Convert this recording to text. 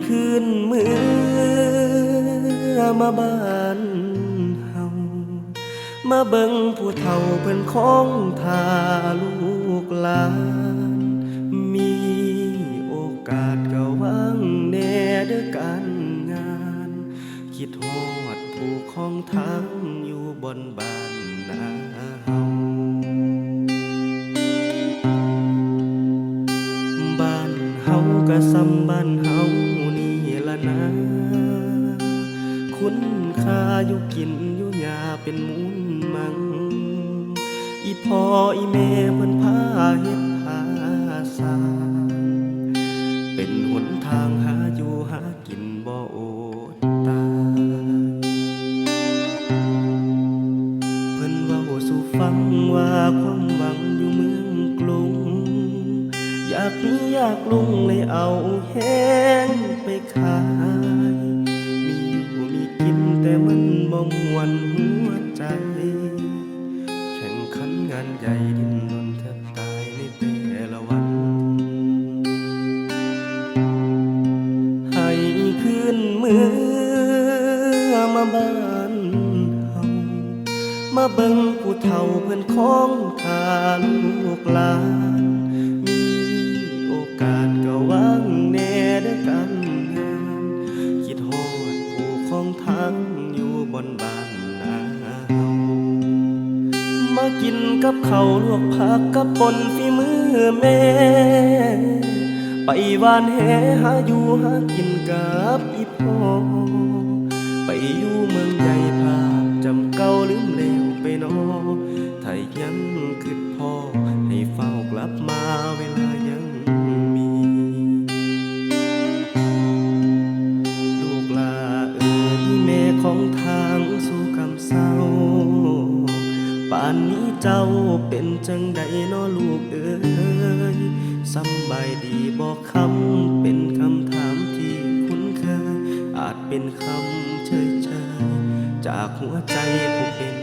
คืนเมื่อมาบ้านเฮามาเบิ่งผู้เฒ่าเพิ่นของทาลูกหลานมีโอกาสก็หวังแน่เด้อการงานคิดฮอดผู้ของทางอยู่บนบ้านนาเฮาบ้านเฮาก็ส่ำบ้านเฮานี่ล่ะนะคุณค่าอยู่กินอยู่หญ้าเป็นมูลมังอีพ่ออีแม่เพิ่นพาเฮ็ดพาสร้างเป็นหนทางหาอยู่หากินบ่อดตายเพิ่นเว้าสู่ฟังว่าความหวังอยู่เมืองกรุงอยากมีอยากลุงเลยเอาแห้งไปขายมีอยู่มีกินแต่มันบ่ม่วนหัวใจแข่งขันงานใหญ่ดิ้นรนแทบตายในแต่ละวันให้คืนเมื่อมาบ้านเฮามาเบิ่งผู้เฒ่าเพิ่นของทาลูกหลานมีโอกาสก็หวังแน่เด้อการงานคิดฮอดผู้ของทางอยู่บนบ้านนาเฮามากินกับข้าวลวกผักกับป่นฝีมือแม่ไปหวานแหหาอยู่หากินกับอีพ่อไปอยู่เมืองใหญ่ภาคจำเก่าลืมแล้วไปนอถ้ายังคิดพ่อให้เฝ้ากลับมาเวลายังมีลูกลาเอ๋ยแม่ของทางสู่คำเศร้าป่านนี้เจ้าเป็นจังใดน้อลูกเอ๋ยสำบายดีบอกคำเป็นคำถามที่คุ้นเคยอาจเป็นคำเฉยๆจากหัวใจผู้เป็น